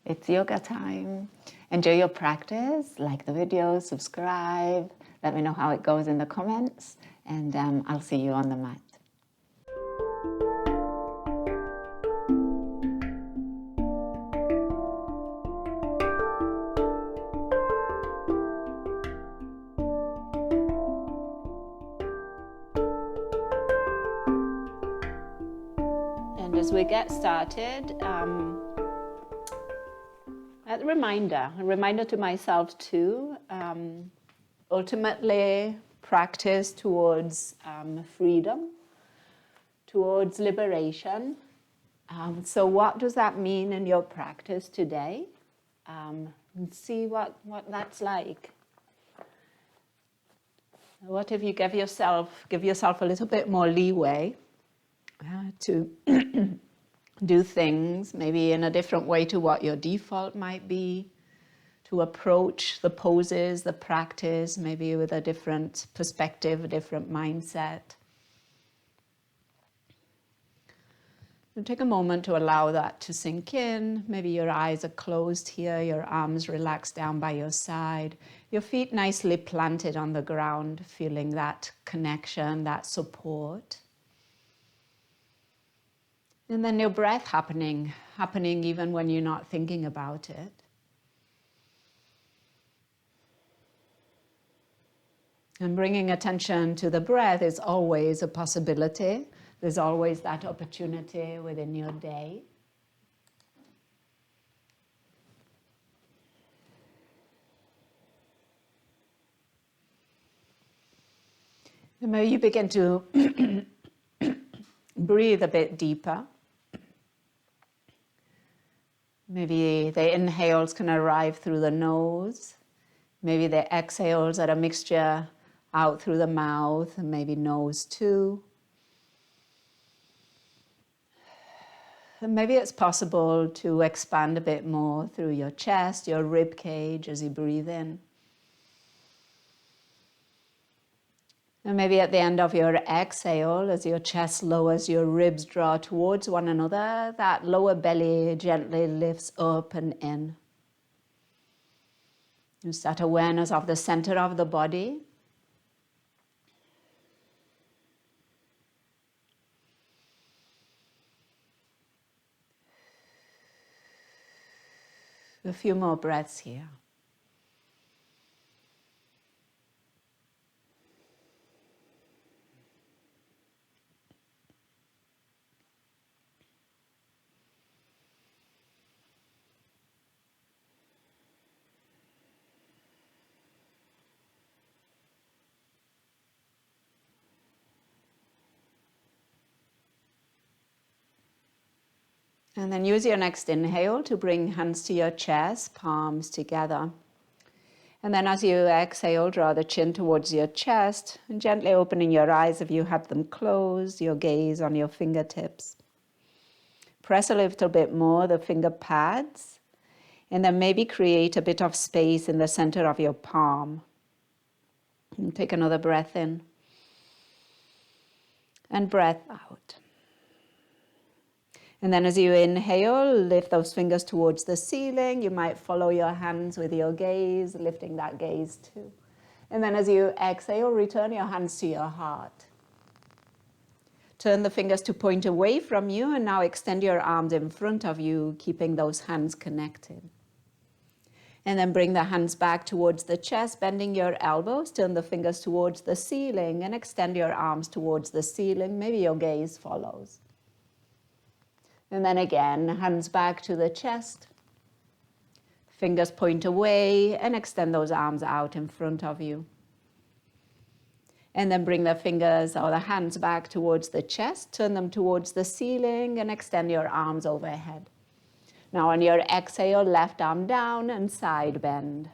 It's yoga time. Enjoy your practice, like the video, subscribe, let me know how it goes in the comments, and I'll see you on the mat. And as we get started, a reminder to myself too, ultimately practice towards freedom, towards liberation. So what does that mean in your practice today? And see what that's like. What if you give yourself a little bit more leeway to do things maybe in a different way to what your default might be, to approach the poses, the practice, maybe with a different perspective, a different mindset. And take a moment to allow that to sink in. Maybe your eyes are closed here, your arms relaxed down by your side, your feet nicely planted on the ground, feeling that connection, that support. And then your breath happening even when you're not thinking about it. And bringing attention to the breath is always a possibility. There's always that opportunity within your day. And maybe you begin to breathe a bit deeper. Maybe the inhales can arrive through the nose. Maybe the exhales are a mixture out through the mouth, and maybe nose too. And maybe it's possible to expand a bit more through your chest, your rib cage as you breathe in. And maybe at the end of your exhale, as your chest lowers, your ribs draw towards one another, that lower belly gently lifts up and in. Use that awareness of the center of the body. A few more breaths here. And then use your next inhale to bring hands to your chest, palms together. And then as you exhale, draw the chin towards your chest and gently opening your eyes if you have them closed, your gaze on your fingertips. Press a little bit more the finger pads, and then maybe create a bit of space in the center of your palm. And take another breath in and breath out. And then as you inhale, lift those fingers towards the ceiling. You might follow your hands with your gaze, lifting that gaze too. And then as you exhale, return your hands to your heart. Turn the fingers to point away from you, and now extend your arms in front of you, keeping those hands connected. And then bring the hands back towards the chest, bending your elbows, turn the fingers towards the ceiling, and extend your arms towards the ceiling. Maybe your gaze follows. And then again, hands back to the chest. Fingers point away and extend those arms out in front of you. And then bring the fingers or the hands back towards the chest, turn them towards the ceiling and extend your arms overhead. Now on your exhale, left arm down and side bend.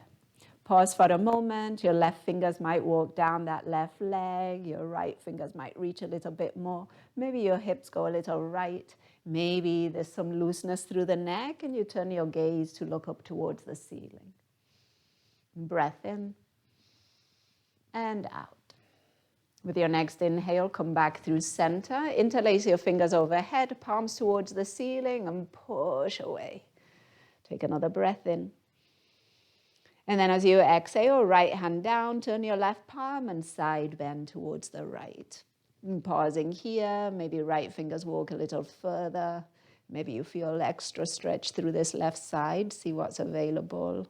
Pause for a moment. Your left fingers might walk down that left leg. Your right fingers might reach a little bit more. Maybe your hips go a little right. Maybe there's some looseness through the neck and you turn your gaze to look up towards the ceiling. Breath in and out. With your next inhale, come back through center. Interlace your fingers overhead, palms towards the ceiling and push away. Take another breath in. And then as you exhale, right hand down, turn your left palm and side bend towards the right. And pausing here, maybe right fingers walk a little further. Maybe you feel extra stretch through this left side, see what's available.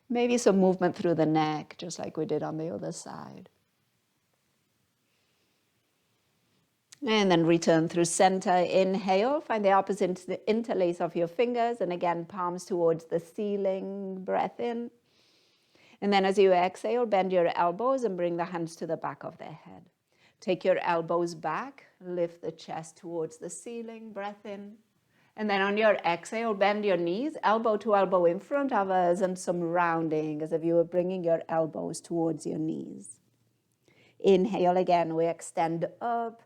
Maybe some movement through the neck, just like we did on the other side. And then return through center. Inhale, find the opposite interlace of your fingers. And again, palms towards the ceiling, breath in. And then as you exhale, bend your elbows and bring the hands to the back of the head. Take your elbows back, lift the chest towards the ceiling, breath in. And then on your exhale, bend your knees, elbow to elbow in front of us, and some rounding as if you were bringing your elbows towards your knees. Inhale again, we extend up,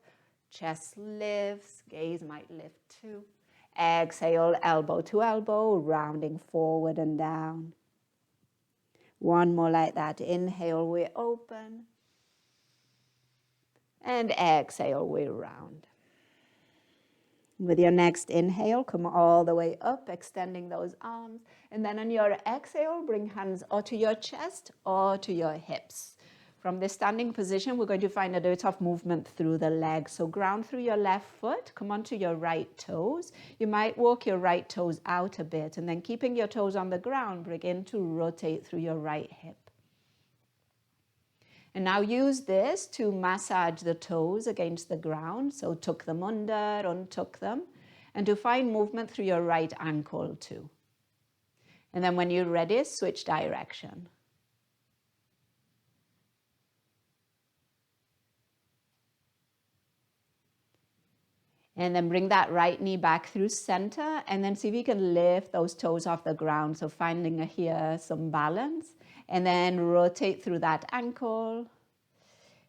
chest lifts, gaze might lift too. Exhale, elbow to elbow, rounding forward and down. One more like that. Inhale, we open. And exhale, we round. With your next inhale, come all the way up, extending those arms. And then on your exhale, bring hands or to your chest or to your hips. From this standing position, we're going to find a bit of movement through the legs. So ground through your left foot, come onto your right toes. You might walk your right toes out a bit, and then keeping your toes on the ground, begin to rotate through your right hip. And now use this to massage the toes against the ground. So tuck them under, untuck them, and to find movement through your right ankle too. And then when you're ready, switch direction. And then bring that right knee back through center, and then see if you can lift those toes off the ground. So finding here some balance, and then rotate through that ankle.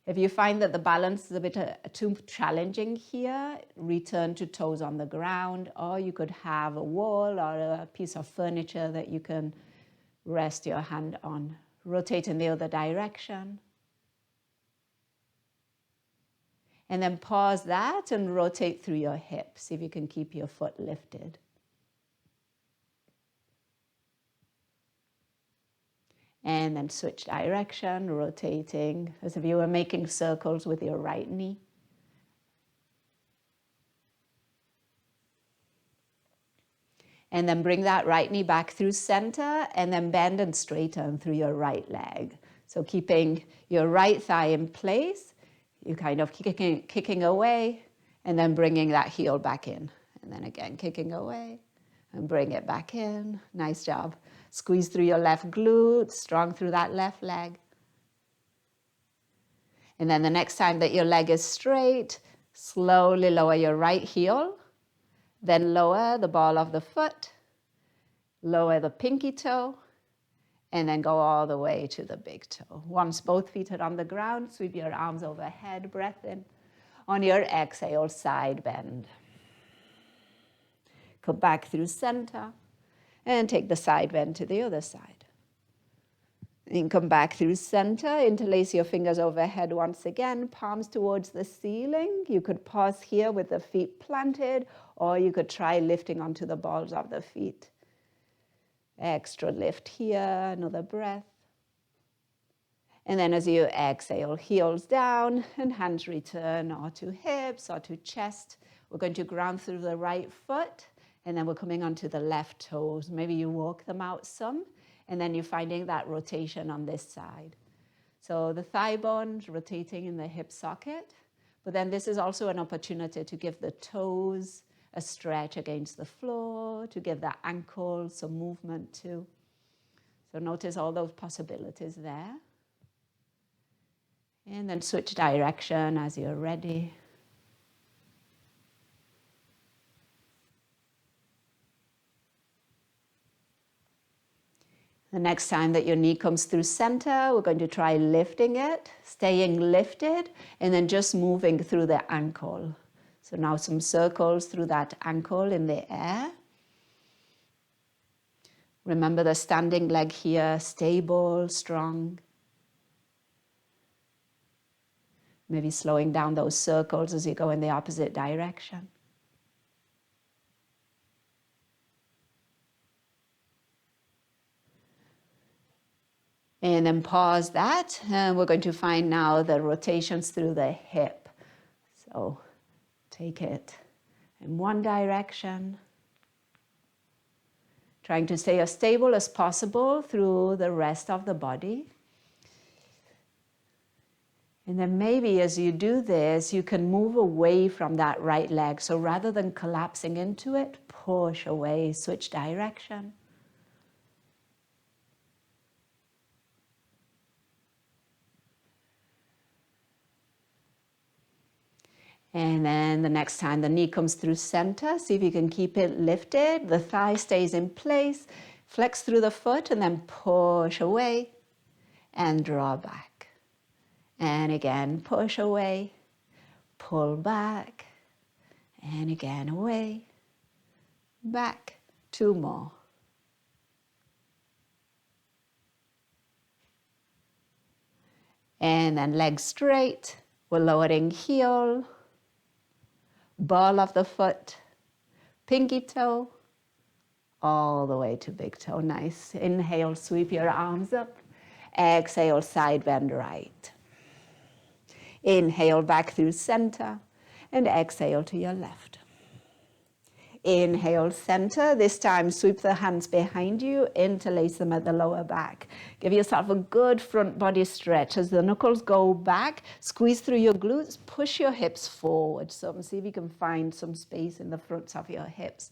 If you find that the balance is a bit too challenging here, return to toes on the ground, or you could have a wall or a piece of furniture that you can rest your hand on. Rotate in the other direction. And then pause that and rotate through your hips. See if you can keep your foot lifted. And then switch direction, rotating as if you were making circles with your right knee. And then bring that right knee back through center, and then bend and straighten through your right leg. So keeping your right thigh in place, you kind of kicking away, and then bringing that heel back in. And then again, kicking away, and bring it back in. Nice job. Squeeze through your left glute, strong through that left leg. And then the next time that your leg is straight, slowly lower your right heel, then lower the ball of the foot, lower the pinky toe, and then go all the way to the big toe. Once both feet are on the ground, sweep your arms overhead, breath in. On your exhale, side bend. Come back through center, and take the side bend to the other side. And come back through center, interlace your fingers overhead once again, palms towards the ceiling. You could pause here with the feet planted, or you could try lifting onto the balls of the feet. Extra lift here, another breath. And then as you exhale, heels down and hands return or to hips or to chest. We're going to ground through the right foot, and then we're coming onto the left toes. Maybe you walk them out some, and then you're finding that rotation on this side. So the thigh bones rotating in the hip socket, but then this is also an opportunity to give the toes a stretch against the floor, to give the ankle some movement too. So notice all those possibilities there. And then switch direction as you're ready. The next time that your knee comes through center, we're going to try lifting it, staying lifted, and then just moving through the ankle. So now some circles through that ankle in the air. Remember the standing leg here, stable, strong. Maybe slowing down those circles as you go in the opposite direction. And then pause that. And we're going to find now the rotations through the hip. So take it in one direction. Trying to stay as stable as possible through the rest of the body. And then maybe as you do this, you can move away from that right leg. So rather than collapsing into it, push away, switch direction. And then the next time the knee comes through center, see if you can keep it lifted. The thigh stays in place. Flex through the foot and then push away and draw back. And again, push away, pull back, and again away, back. 2 more. And then legs straight. We're lowering heel, ball of the foot, pinky toe, all the way to big toe. Nice. Inhale, sweep your arms up. Exhale, side bend right. Inhale, back through center. And exhale to your left. Inhale, center. This time, sweep the hands behind you. Interlace them at the lower back. Give yourself a good front body stretch. As the knuckles go back, squeeze through your glutes. Push your hips forward. So see if you can find some space in the fronts of your hips.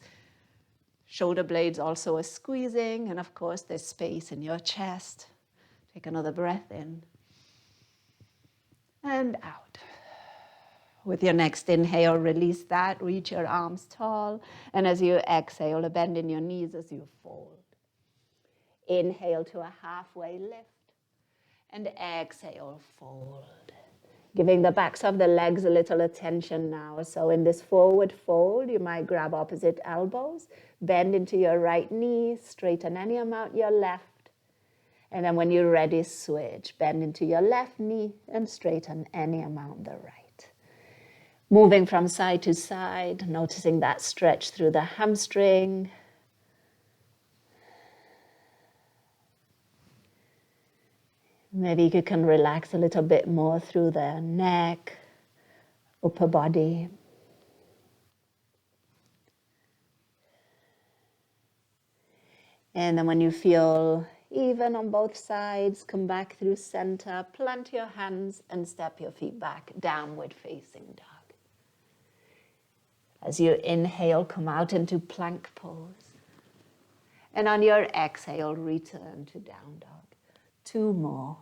Shoulder blades also are squeezing, and of course there's space in your chest. Take another breath in and out. With your next inhale, release that, reach your arms tall, and as you exhale, bend in your knees as you fold. Inhale to a halfway lift, and exhale, fold. Giving the backs of the legs a little attention now. So in this forward fold, you might grab opposite elbows, bend into your right knee, straighten any amount your left. And then when you're ready, switch. Bend into your left knee and straighten any amount the right. Moving from side to side, noticing that stretch through the hamstring. Maybe you can relax a little bit more through the neck, upper body. And then when you feel even on both sides, come back through center, plant your hands and step your feet back, downward facing dog. As you inhale, come out into plank pose. And on your exhale, return to down dog. 2 more.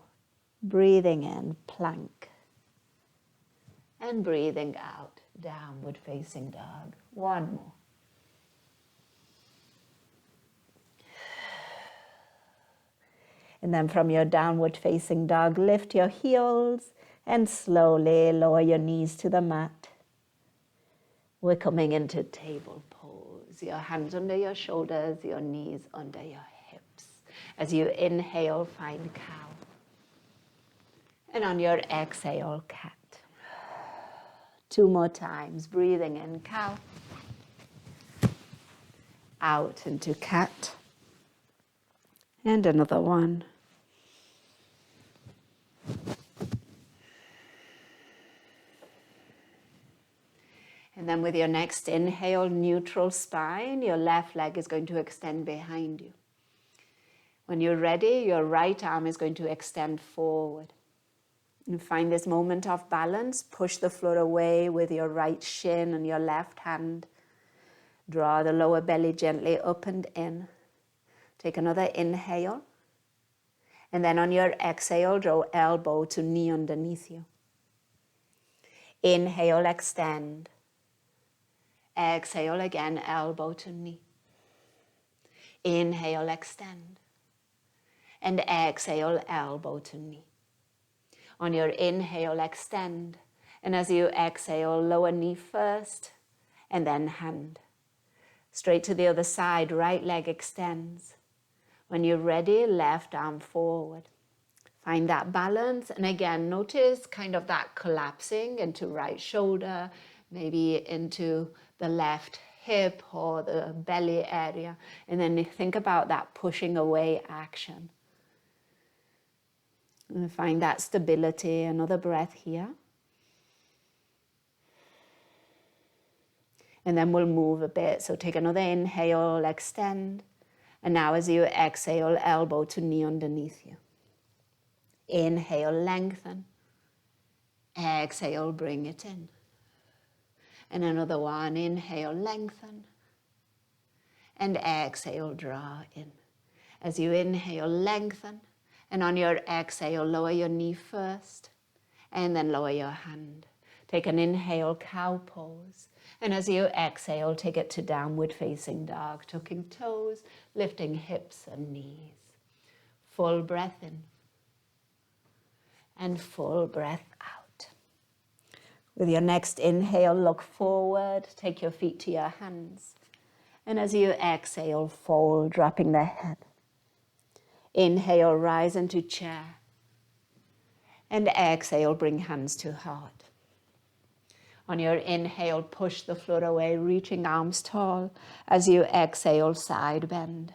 Breathing in, plank. And breathing out, downward facing dog. 1 more. And then from your downward facing dog, lift your heels and slowly lower your knees to the mat. We're coming into table pose. Your hands under your shoulders, your knees under your hips. As you inhale, find cow. And on your exhale, cat. 2 more times. Breathing in, cow. Out into cat. And another one. And then with your next inhale, neutral spine, your left leg is going to extend behind you. When you're ready, your right arm is going to extend forward. And find this moment of balance. Push the floor away with your right shin and your left hand. Draw the lower belly gently up and in. Take another inhale. And then on your exhale, draw elbow to knee underneath you. Inhale, extend. Exhale again, elbow to knee. Inhale, extend. And exhale, elbow to knee. On your inhale, extend. And as you exhale, lower knee first, and then hand. Straight to the other side, right leg extends. When you're ready, left arm forward. Find that balance. And again, notice kind of that collapsing into right shoulder, maybe into the left hip or the belly area. And then think about that pushing away action. And find that stability. Another breath here. And then we'll move a bit. So take another inhale, extend. And now as you exhale, elbow to knee underneath you. Inhale, lengthen. Exhale, bring it in. And another one, inhale, lengthen. And exhale, draw in. As you inhale, lengthen. And on your exhale, lower your knee first. And then lower your hand. Take an inhale, cow pose. And as you exhale, take it to downward facing dog, tucking toes, lifting hips and knees. Full breath in. And full breath out. With your next inhale, look forward. Take your feet to your hands. And as you exhale, fold, dropping the head. Inhale, rise into chair. And exhale, bring hands to heart. On your inhale, push the floor away, reaching arms tall. As you exhale, side bend.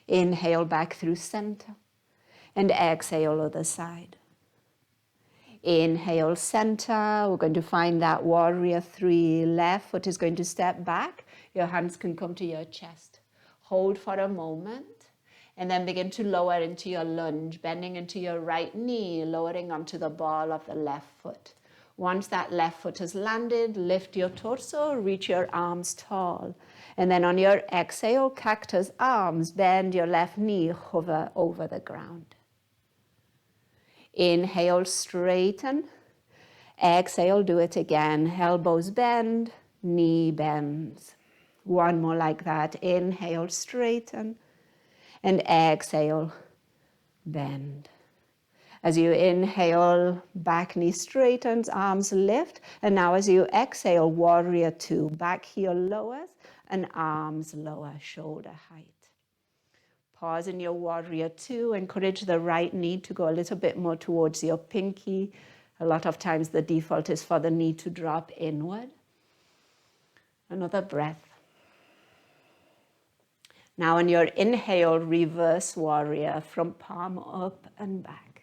Inhale, back through center. And exhale, other side. Inhale, center. We're going to find that warrior three. Left foot is going to step back. Your hands can come to your chest. Hold for a moment. And then begin to lower into your lunge, bending into your right knee, lowering onto the ball of the left foot. Once that left foot has landed, lift your torso, reach your arms tall. And then on your exhale, cactus arms, bend your left knee, hover over the ground. Inhale, straighten. Exhale, do it again. Elbows bend, knee bends. One more like that. Inhale, straighten. And exhale, bend. As you inhale, back knee straightens, arms lift. And now as you exhale, warrior two. Back heel lowers and arms lower, shoulder height. Pause in your warrior two. Encourage the right knee to go a little bit more towards your pinky. A lot of times the default is for the knee to drop inward. Another breath. Now on your inhale, reverse warrior from palm up and back.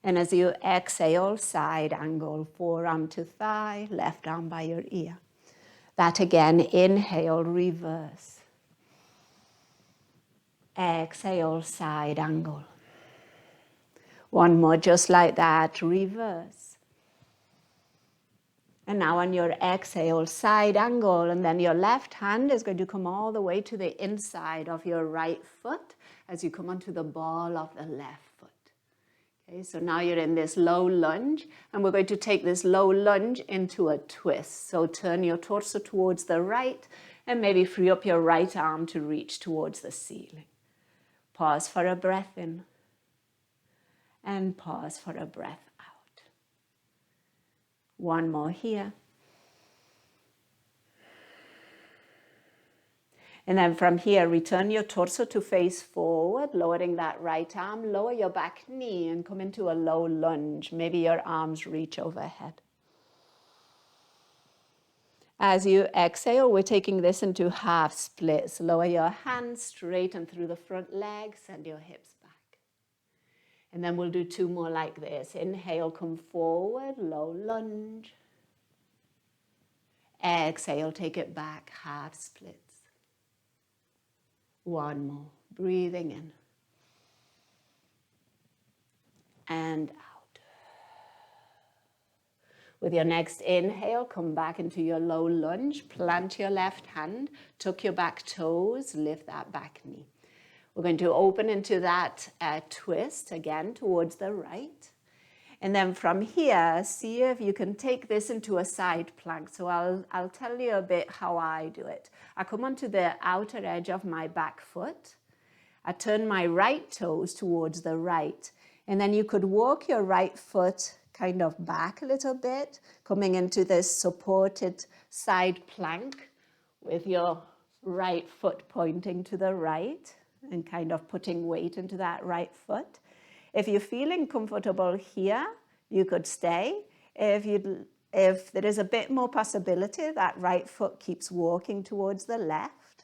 And as you exhale, side angle, forearm to thigh, left arm by your ear. That again, inhale, reverse. Exhale, side angle. One more just like that, reverse. And now on your exhale, side angle, and then your left hand is going to come all the way to the inside of your right foot as you come onto the ball of the left foot. Okay, so now you're in this low lunge, and we're going to take this low lunge into a twist. So turn your torso towards the right, and maybe free up your right arm to reach towards the ceiling. Pause for a breath in, and pause for a breath out. One more here. And then from here, return your torso to face forward, lowering that right arm, lower your back knee and come into a low lunge. Maybe your arms reach overhead. As you exhale, we're taking this into half splits. Lower your hands, straighten through the front leg, send your hips back. And then we'll do two more like this. Inhale, come forward, low lunge. Exhale, take it back, half splits. One more, breathing in and out. With your next inhale, come back into your low lunge, plant your left hand, tuck your back toes, lift that back knee. We're going to open into that twist again towards the right. And then from here, see if you can take this into a side plank. So I'll tell you a bit how I do it. I come onto the outer edge of my back foot. I turn my right toes towards the right. And then you could walk your right foot kind of back a little bit, coming into this supported side plank with your right foot pointing to the right and kind of putting weight into that right foot. If you're feeling comfortable here, you could stay. If there is a bit more possibility, that right foot keeps walking towards the left.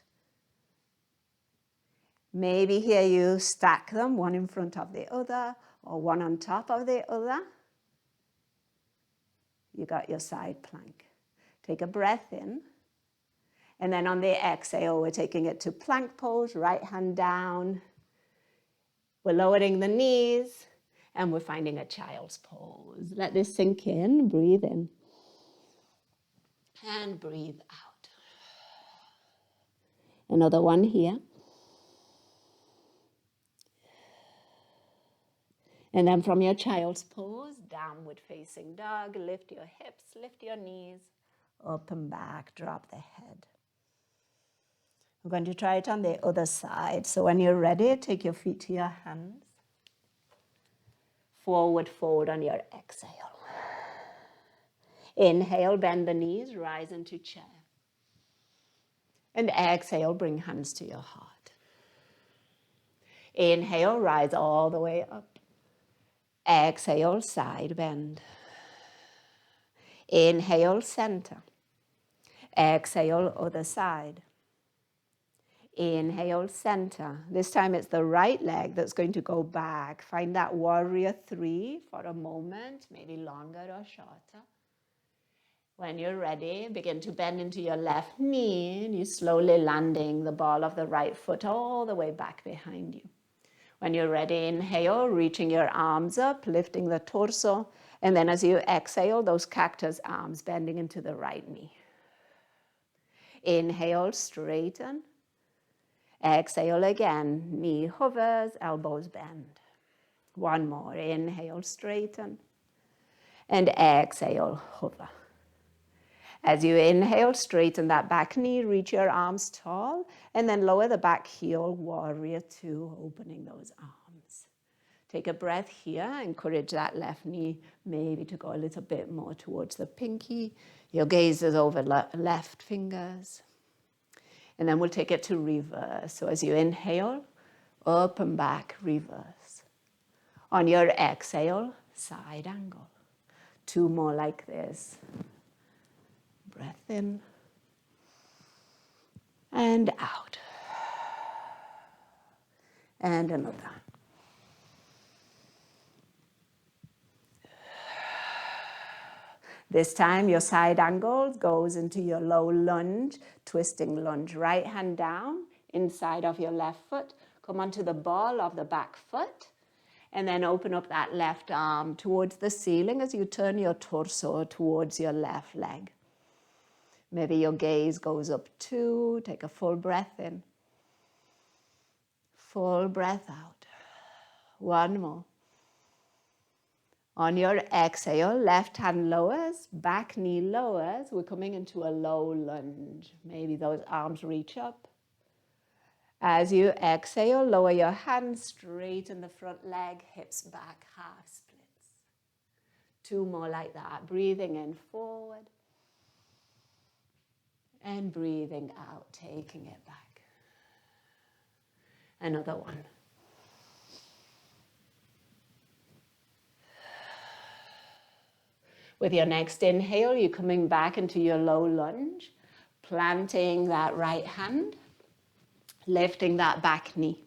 Maybe here you stack them, one in front of the other, or one on top of the other. You got your side plank. Take a breath in. And then on the exhale, we're taking it to plank pose, right hand down. We're lowering the knees, and we're finding a child's pose. Let this sink in, breathe in. And breathe out. Another one here. And then from your child's pose, downward facing dog, lift your hips, lift your knees, up and back, drop the head. We're going to try it on the other side. So when you're ready, take your feet to your hands. Forward fold on your exhale. Inhale, bend the knees, rise into chair. And exhale, bring hands to your heart. Inhale, rise all the way up. Exhale, side bend. Inhale, center. Exhale, other side. Inhale, center. This time it's the right leg that's going to go back. Find that warrior 3 for a moment, maybe longer or shorter. When you're ready, begin to bend into your left knee, and you slowly landing the ball of the right foot all the way back behind you. When you're ready, inhale, reaching your arms up, lifting the torso, and then as you exhale, those cactus arms bending into the right knee. Inhale, straighten. Exhale again, knee hovers, elbows bend. One more, inhale, straighten. And exhale, hover. As you inhale, straighten that back knee, reach your arms tall, and then lower the back heel, warrior 2, opening those arms. Take a breath here, encourage that left knee maybe to go a little bit more towards the pinky. Your gaze is over left fingers. And then we'll take it to reverse. So as you inhale, up and back, reverse. On your exhale, side angle. 2 more like this. Breath in and out. And another. This time your side angle goes into your low lunge, twisting lunge. Right hand down, inside of your left foot. Come onto the ball of the back foot. And then open up that left arm towards the ceiling as you turn your torso towards your left leg. Maybe your gaze goes up 2. Take a full breath in. Full breath out. 1 more. On your exhale, left hand lowers, back knee lowers. We're coming into a low lunge. Maybe those arms reach up. As you exhale, lower your hands, straighten the front leg, hips back, half splits. 2 more like that. Breathing in forward. And breathing out, taking it back. Another one. With your next inhale, you're coming back into your low lunge, planting that right hand, lifting that back knee.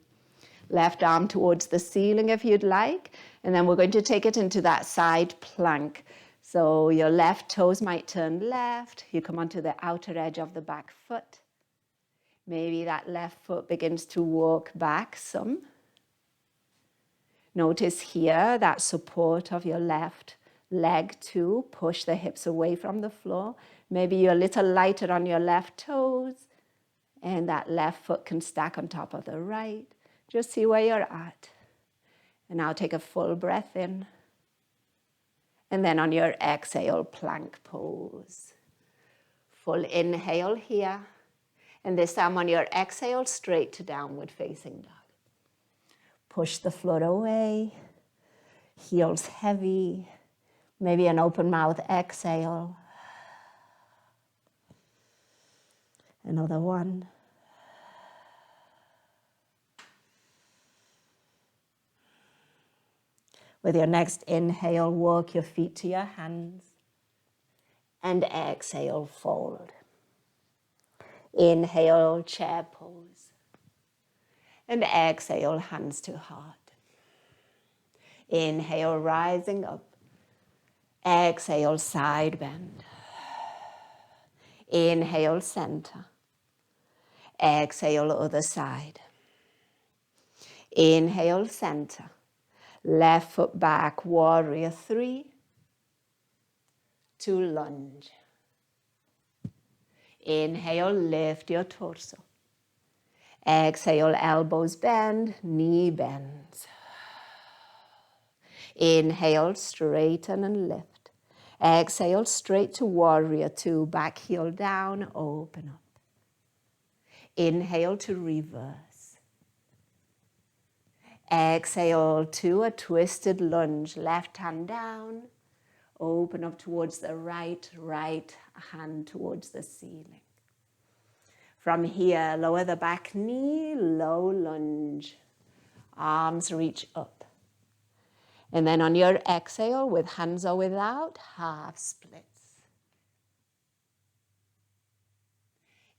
Left arm towards the ceiling if you'd like, and then we're going to take it into that side plank. So your left toes might turn left. You come onto the outer edge of the back foot. Maybe that left foot begins to walk back some. Notice here that support of your left leg too. Push the hips away from the floor. Maybe you're a little lighter on your left toes, and that left foot can stack on top of the right. Just see where you're at. And now take a full breath in. And then on your exhale, plank pose. Full inhale here. And this time on your exhale, straight to downward facing dog. Push the floor away. Heels heavy. Maybe an open mouth exhale. Another one. With your next inhale, walk your feet to your hands. And exhale, fold. Inhale, chair pose. And exhale, hands to heart. Inhale, rising up. Exhale, side bend. Inhale, center. Exhale, other side. Inhale, center. Left foot back, warrior 3. To lunge. Inhale, lift your torso. Exhale, elbows bend, knee bends. Inhale, straighten and lift. Exhale, straight to warrior 2, back heel down, open up. Inhale to reverse. Exhale to a twisted lunge, left hand down, open up towards the right hand towards the ceiling. From here, lower the back knee, low lunge, arms reach up. And then on your exhale, with hands or without, half splits.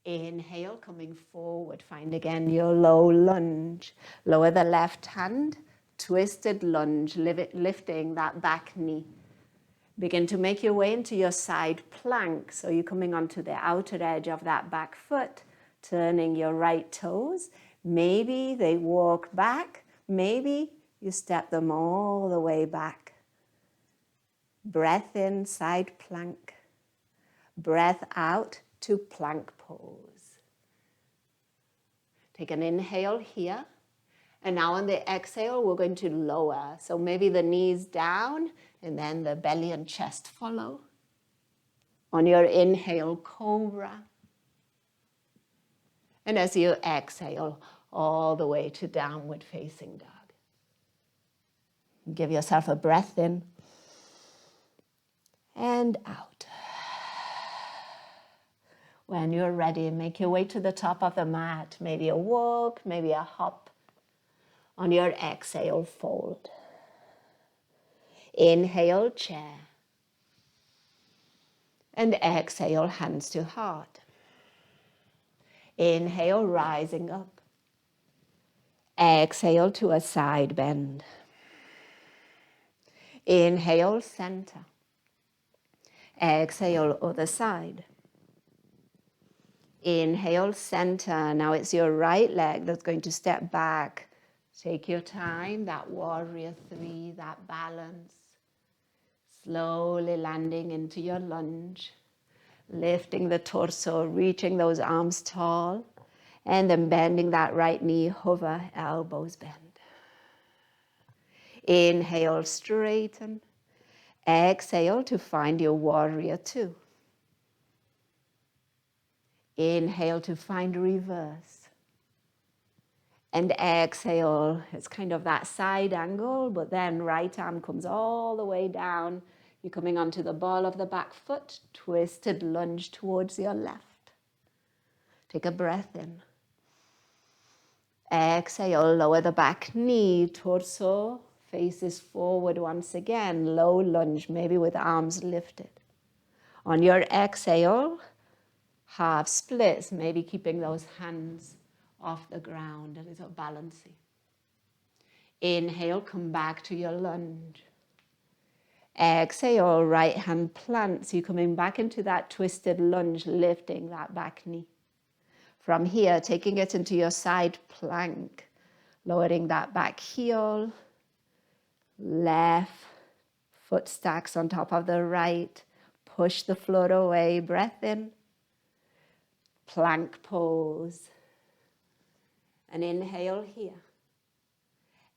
Inhale, coming forward, find again your low lunge. Lower the left hand, twisted lunge, lifting that back knee. Begin to make your way into your side plank. So you're coming onto the outer edge of that back foot, turning your right toes. Maybe they walk back, maybe you step them all the way back. Breath in, side plank. Breath out to plank pose. Take an inhale here. And now on the exhale, we're going to lower. So maybe the knees down and then the belly and chest follow. On your inhale, cobra. And as you exhale, all the way to downward facing dog. Give yourself a breath in and out. When you're ready, make your way to the top of the mat. Maybe a walk, maybe a hop. On your exhale, fold. Inhale, chair. And exhale, hands to heart. Inhale, rising up. Exhale to a side bend. Inhale, center. Exhale, other side. Inhale, center. Now it's your right leg that's going to step back. Take your time, that warrior 3, that balance. Slowly landing into your lunge. Lifting the torso, reaching those arms tall. And then bending that right knee, hover, elbows bend. Inhale, straighten. Exhale to find your warrior 2. Inhale to find reverse. And exhale, it's kind of that side angle, but then right arm comes all the way down. You're coming onto the ball of the back foot, twisted lunge towards your left. Take a breath in. Exhale, lower the back knee, torso faces forward once again, low lunge, maybe with arms lifted. On your exhale, half splits, maybe keeping those hands off the ground, a little balancing. Inhale, come back to your lunge. Exhale, right hand plants. You're coming back into that twisted lunge, lifting that back knee. From here, taking it into your side plank, lowering that back heel. Left foot stacks on top of the right. Push the floor away, breath in. Plank pose. And inhale here.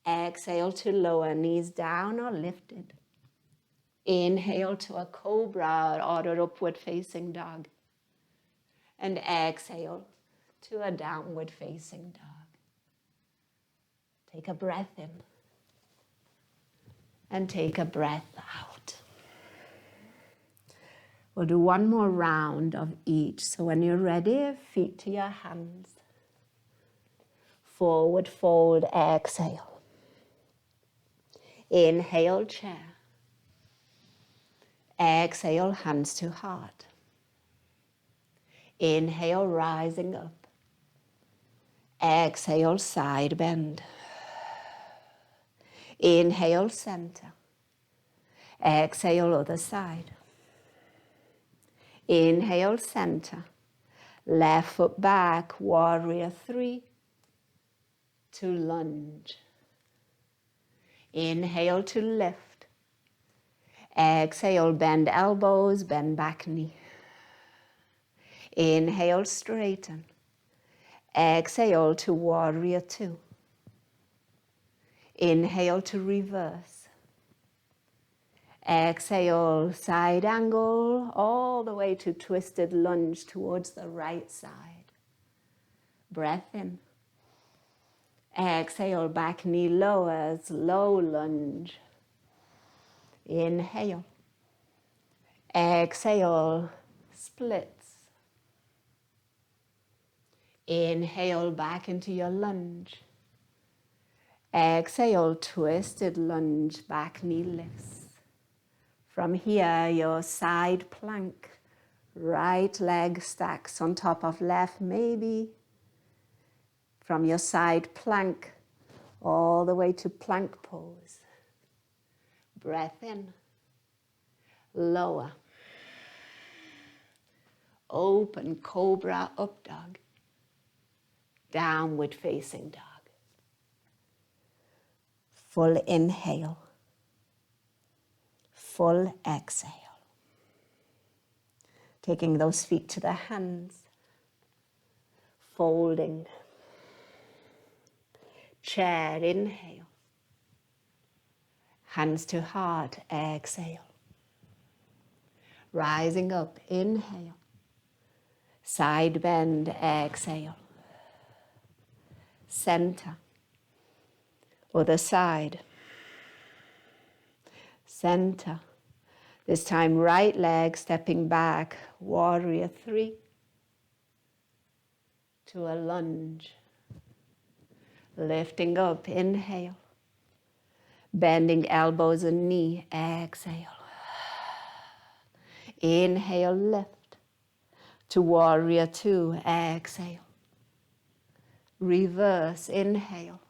Exhale to lower, knees down or lifted. Inhale to a cobra or upward facing dog. And exhale to a downward facing dog. Take a breath in. And take a breath out. We'll do one more round of each. So when you're ready, feet to your hands. Forward fold, exhale. Inhale, chair. Exhale, hands to heart. Inhale, rising up. Exhale, side bend. Inhale, center. Exhale, other side. Inhale, center. Left foot back, warrior three. To lunge. Inhale to lift. Exhale, bend elbows, bend back knee. Inhale, straighten. Exhale to warrior two. Inhale to reverse. Exhale, side angle, all the way to twisted lunge towards the right side. Breath in. Exhale, back knee lowers, low lunge. Inhale. Exhale, splits. Inhale, back into your lunge. Exhale, twisted lunge, back knee lifts. From here, your side plank. Right leg stacks on top of left, maybe. From your side plank, all the way to plank pose. Breath in. Lower. Open cobra up dog. Downward facing dog. Full inhale. Full exhale. Taking those feet to the hands. Folding. Chair, inhale. Hands to heart, exhale. Rising up, inhale. Side bend, exhale. Center. Other side. Center. This time right leg stepping back, warrior three. To a lunge. Lifting up, inhale. Bending elbows and knee, exhale. Inhale, lift. To warrior two, exhale. Reverse, inhale.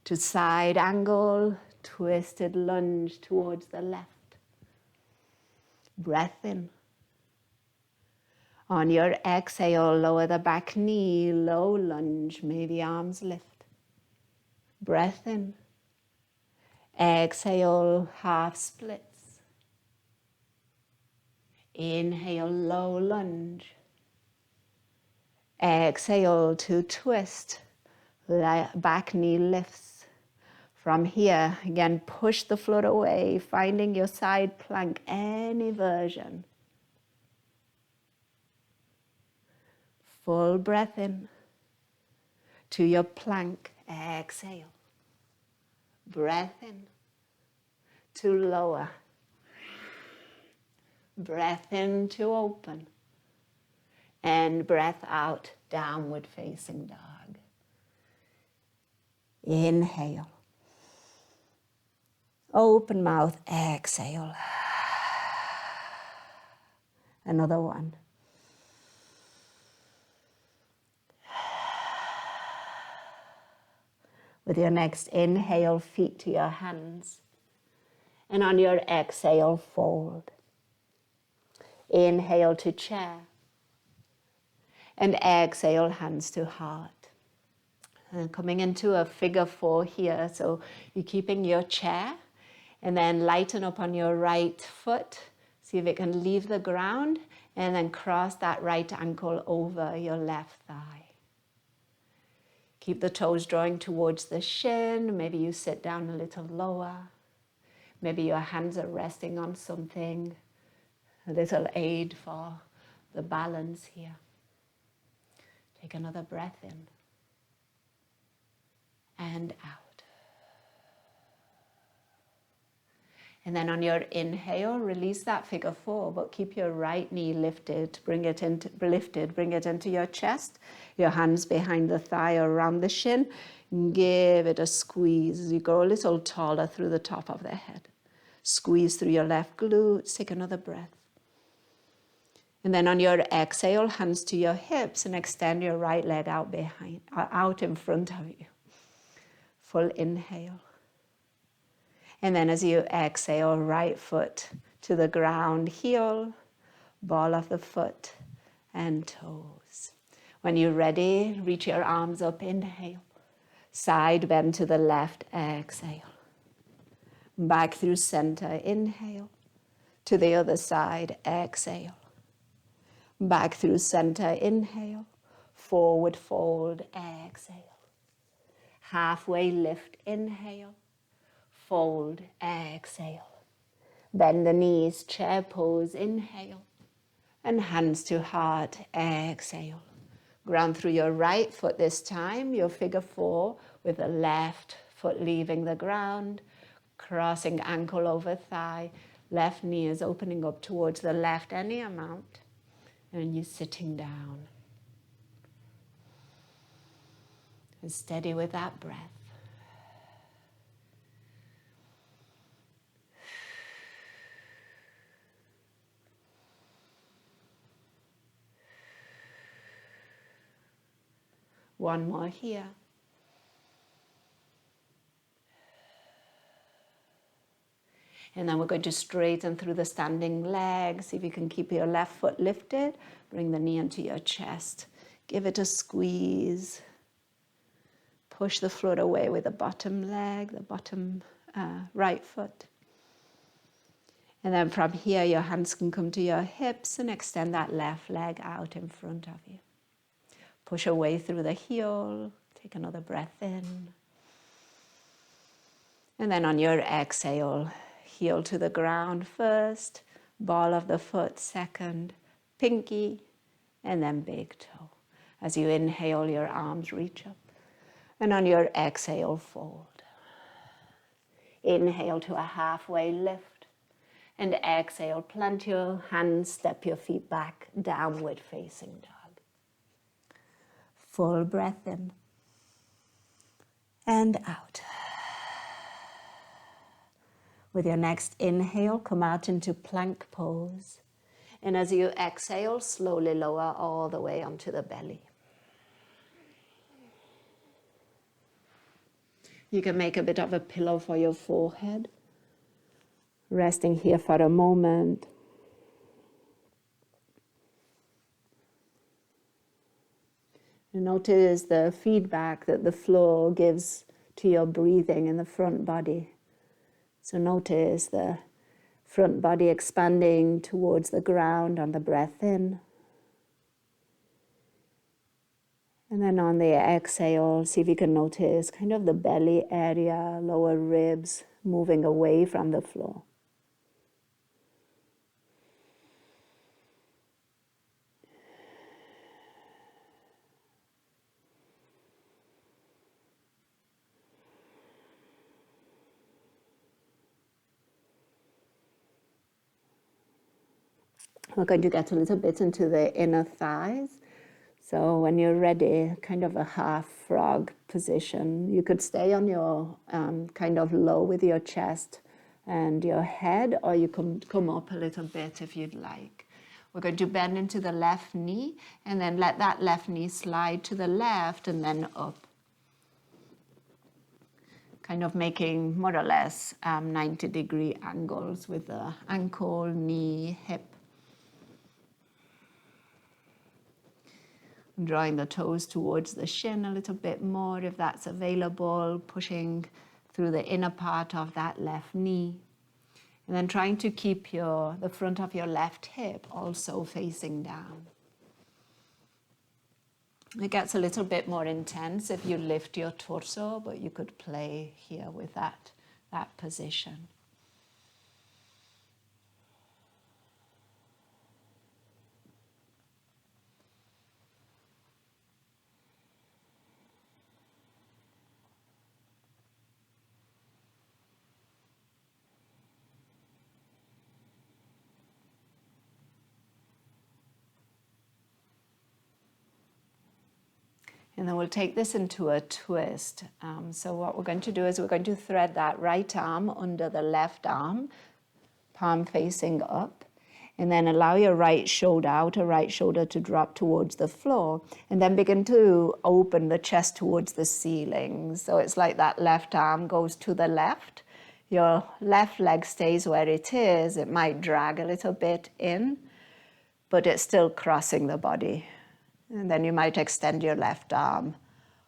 To side angle, twisted lunge towards the left. Breath in. On your exhale, lower the back knee, low lunge, maybe arms lift. Breath in. Exhale, half splits. Inhale, low lunge. Exhale to twist, back knee lifts. From here, again, push the floor away, finding your side plank, any version. Full breath in. To your plank, exhale. Breath in. To lower. Breath in to open. And breath out, downward facing dog. Inhale. Open mouth, exhale. Another one. With your next inhale, feet to your hands. And on your exhale, fold. Inhale to chair. And exhale, hands to heart. And coming into a figure four here. So you're keeping your chair. And then lighten up on your right foot. See if it can leave the ground. And then cross that right ankle over your left thigh. Keep the toes drawing towards the shin. Maybe you sit down a little lower. Maybe your hands are resting on something. A little aid for the balance here. Take another breath in. And out. And then on your inhale, release that figure four, but keep your right knee lifted. Bring it into your chest. Your hands behind the thigh or around the shin. Give it a squeeze as you go a little taller through the top of the head. Squeeze through your left glutes. Take another breath. And then on your exhale, hands to your hips and extend your right leg out behind, out in front of you. Full inhale. And then as you exhale, right foot to the ground, heel, ball of the foot, and toes. When you're ready, reach your arms up, inhale. Side bend to the left, exhale. Back through center, inhale. To the other side, exhale. Back through center, inhale. Forward fold, exhale. Halfway lift, inhale. Fold, exhale. Bend the knees, chair pose, inhale. And hands to heart, exhale. Ground through your right foot this time, your figure four, with the left foot leaving the ground, crossing ankle over thigh, left knee is opening up towards the left any amount, and you're sitting down. And steady with that breath. One more here. And then we're going to straighten through the standing legs. See if you can keep your left foot lifted. Bring the knee into your chest. Give it a squeeze. Push the floor away with the bottom leg, the bottom right foot. And then from here, your hands can come to your hips and extend that left leg out in front of you. Push away through the heel. Take another breath in. And then on your exhale, heel to the ground first, ball of the foot second, pinky, and then big toe. As you inhale, your arms reach up. And on your exhale, fold. Inhale to a halfway lift. And exhale, plant your hands, step your feet back, downward facing dog. Full breath in and out. With your next inhale, come out into plank pose. And as you exhale, slowly lower all the way onto the belly. You can make a bit of a pillow for your forehead. Resting here for a moment. And notice the feedback that the floor gives to your breathing in the front body. So notice the front body expanding towards the ground on the breath in. And then on the exhale, see if you can notice kind of the belly area, lower ribs moving away from the floor. We're going to get a little bit into the inner thighs. So when you're ready, kind of a half frog position. You could stay on your kind of low with your chest and your head, or you can come up a little bit if you'd like. We're going to bend into the left knee and then let that left knee slide to the left and then up. Kind of making more or less 90-degree angles with the ankle, knee, hip. Drawing the toes towards the shin a little bit more if that's available, pushing through the inner part of that left knee. And then trying to keep the front of your left hip also facing down. It gets a little bit more intense if you lift your torso, but you could play here with that position. And then we'll take this into a twist. So what we're going to do is we're going to thread that right arm under the left arm, palm facing up. And then allow your outer right shoulder to drop towards the floor. And then begin to open the chest towards the ceiling. So it's like that left arm goes to the left. Your left leg stays where it is. It might drag a little bit in, but it's still crossing the body. And then you might extend your left arm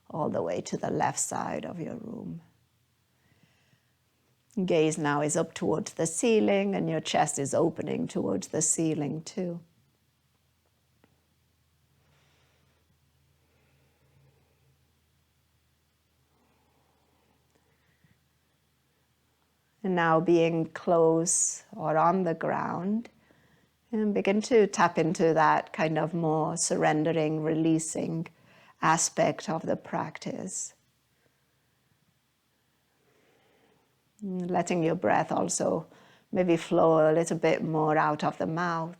all the way to the left side of your room. Gaze now is up towards the ceiling, and your chest is opening towards the ceiling too. And now being close or on the ground, and begin to tap into that kind of more surrendering, releasing aspect of the practice. Letting your breath also maybe flow a little bit more out of the mouth.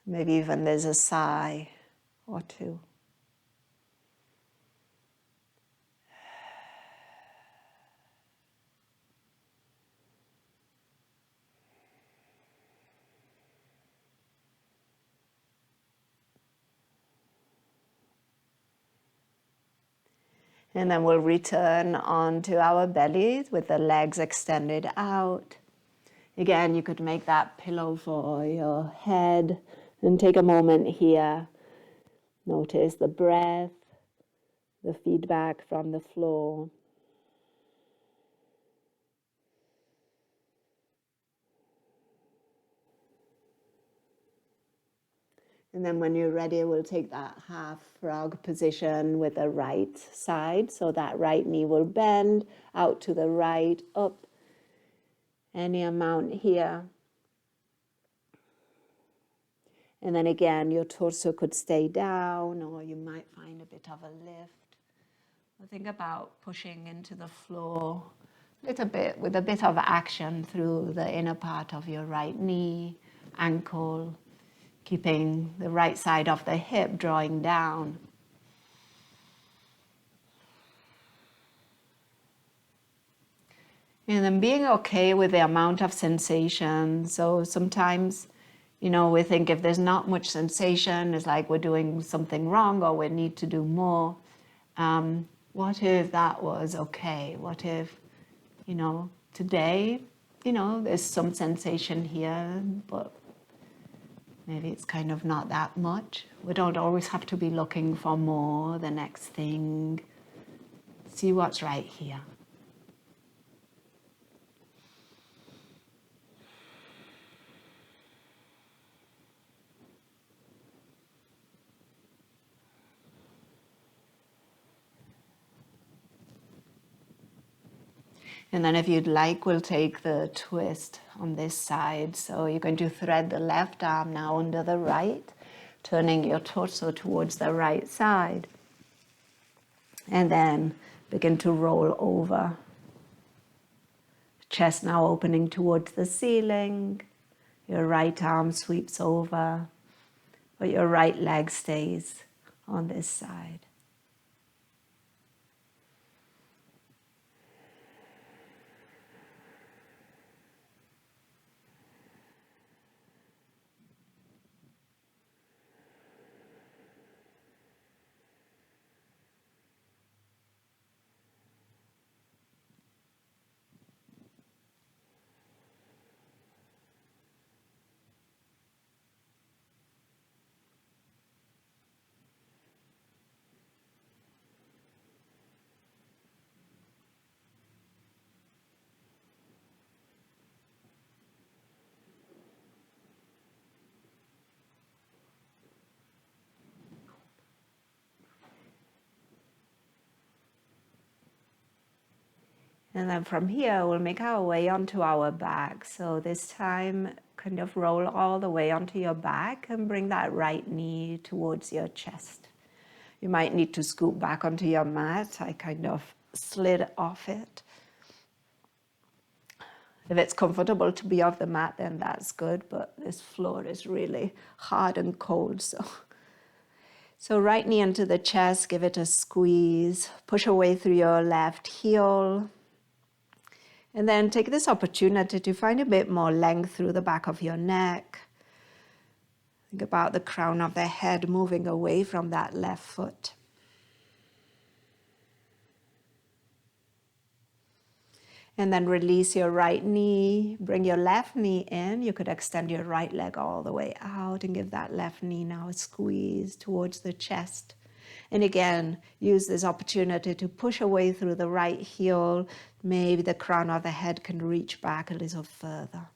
Maybe even there's a sigh or two. And then we'll return onto our bellies with the legs extended out. Again, you could make that pillow for your head and take a moment here. Notice the breath, the feedback from the floor. And then when you're ready, we'll take that half frog position with the right side. So that right knee will bend out to the right, up any amount here. And then again, your torso could stay down, or you might find a bit of a lift. Well, think about pushing into the floor a little bit with a bit of action through the inner part of your right knee, ankle, keeping the right side of the hip drawing down. And then being okay with the amount of sensation. So sometimes, we think if there's not much sensation, it's like we're doing something wrong or we need to do more. What if that was okay? What if, today, there's some sensation here, but maybe it's kind of not that much. We don't always have to be looking for more, the next thing. See what's right here. And then if you'd like, we'll take the twist on this side. So you're going to thread the left arm now under the right, turning your torso towards the right side. And then begin to roll over. Chest now opening towards the ceiling. Your right arm sweeps over, but your right leg stays on this side. And then from here, we'll make our way onto our back. So this time, kind of roll all the way onto your back and bring that right knee towards your chest. You might need to scoot back onto your mat. I kind of slid off it. If it's comfortable to be off the mat, then that's good, but this floor is really hard and cold. So right knee into the chest, give it a squeeze. Push away through your left heel. And then take this opportunity to find a bit more length through the back of your neck. Think about the crown of the head moving away from that left foot. And then release your right knee, bring your left knee in. You could extend your right leg all the way out and give that left knee now a squeeze towards the chest. And again, use this opportunity to push away through the right heel. Maybe the crown of the head can reach back a little further.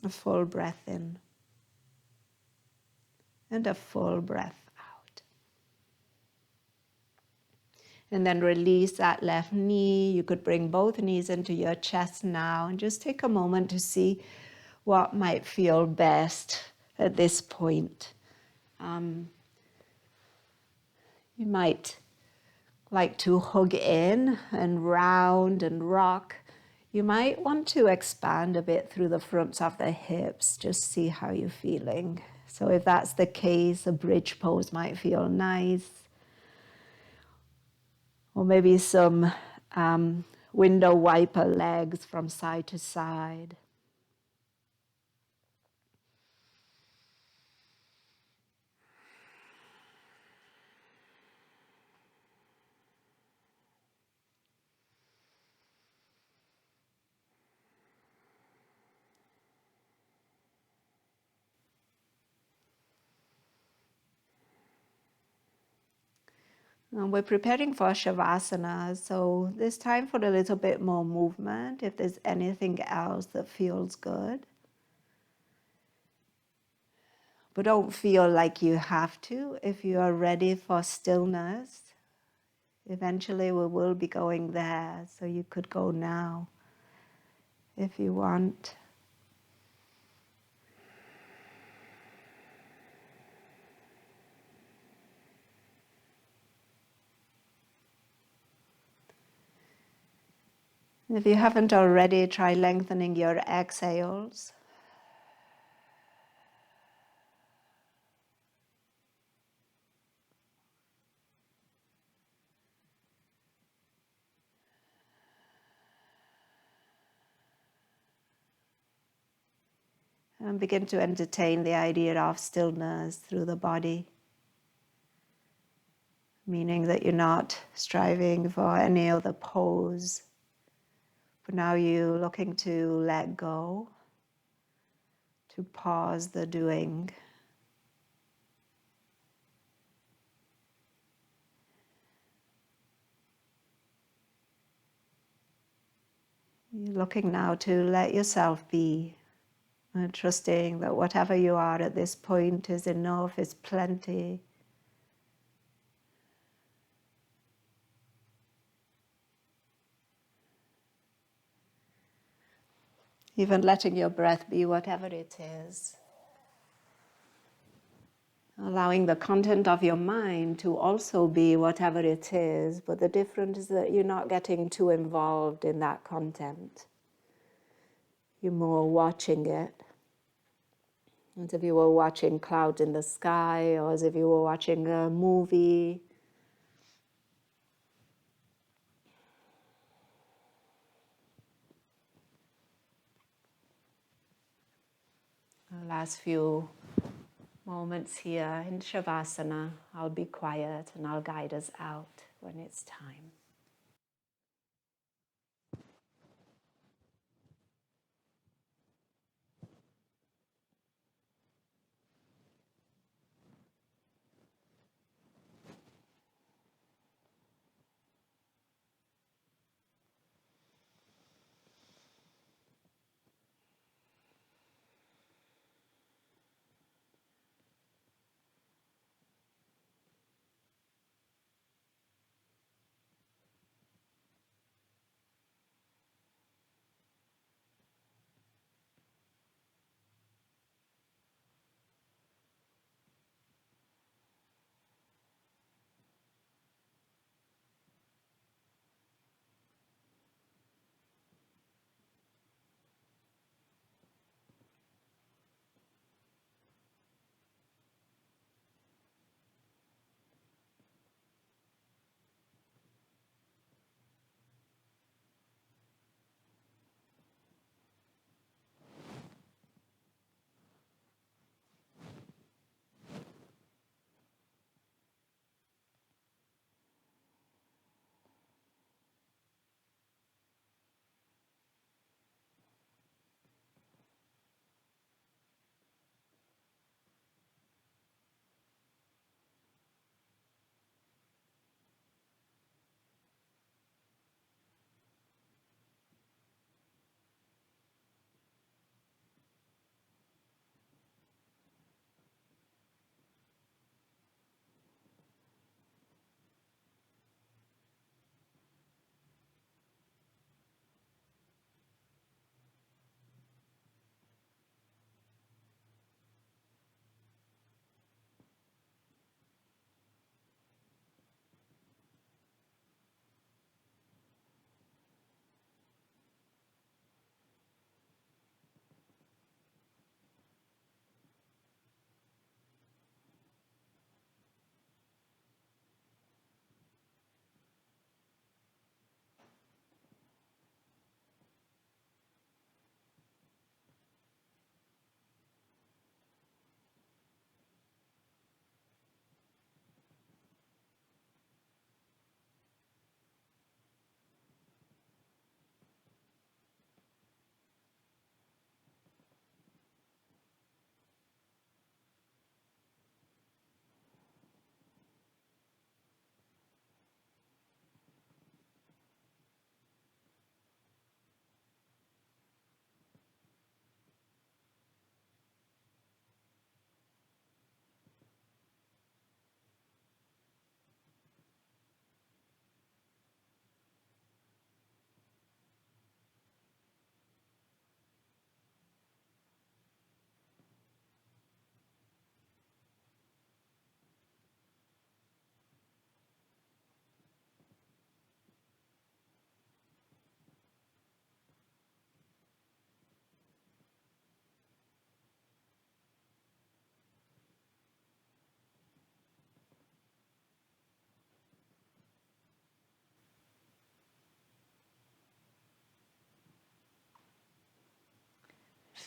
A full breath in. And a full breath out. And then release that left knee. You could bring both knees into your chest now and just take a moment to see what might feel best at this point. You might like to hug in and round and rock. You might want to expand a bit through the fronts of the hips. Just see how you're feeling. So if that's the case, a bridge pose might feel nice. Or maybe some window wiper legs from side to side. And we're preparing for Shavasana, so there's time for a little bit more movement if there's anything else that feels good. But don't feel like you have to. If you are ready for stillness, eventually we will be going there, so you could go now if you want. If you haven't already, try lengthening your exhales. And begin to entertain the idea of stillness through the body, meaning that you're not striving for any other pose. But now you're looking to let go, to pause the doing. You're looking now to let yourself be, and trusting that whatever you are at this point is enough, is plenty. Even letting your breath be whatever it is. Allowing the content of your mind to also be whatever it is, but the difference is that you're not getting too involved in that content. You're more watching it. As if you were watching clouds in the sky, or as if you were watching a movie. The last few moments here in Shavasana, I'll be quiet and I'll guide us out when it's time.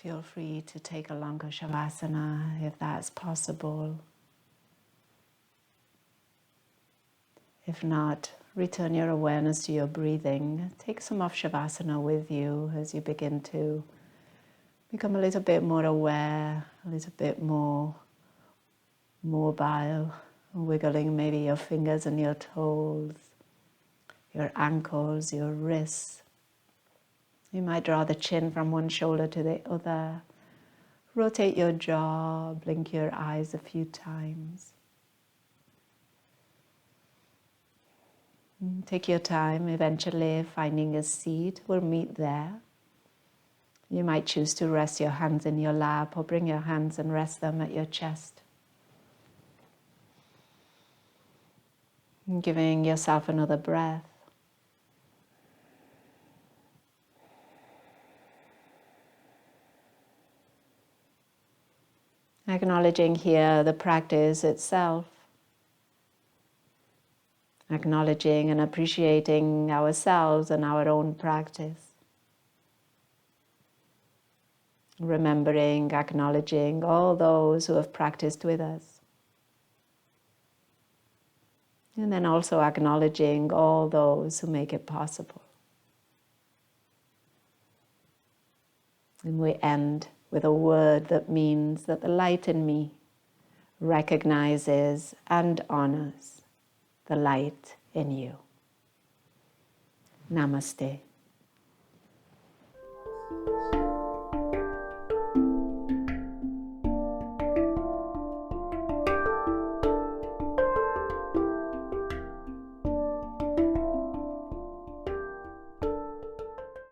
Feel free to take a longer shavasana if that's possible. If not, return your awareness to your breathing. Take some of shavasana with you as you begin to become a little bit more aware, a little bit more mobile, wiggling maybe your fingers and your toes, your ankles, your wrists. You might draw the chin from one shoulder to the other. Rotate your jaw, blink your eyes a few times. Take your time, eventually finding a seat. We'll meet there. You might choose to rest your hands in your lap or bring your hands and rest them at your chest. And giving yourself another breath. Acknowledging here the practice itself. Acknowledging and appreciating ourselves and our own practice. Remembering, acknowledging all those who have practiced with us. And then also acknowledging all those who make it possible. And we end with a word that means that the light in me recognizes and honors the light in you. Namaste.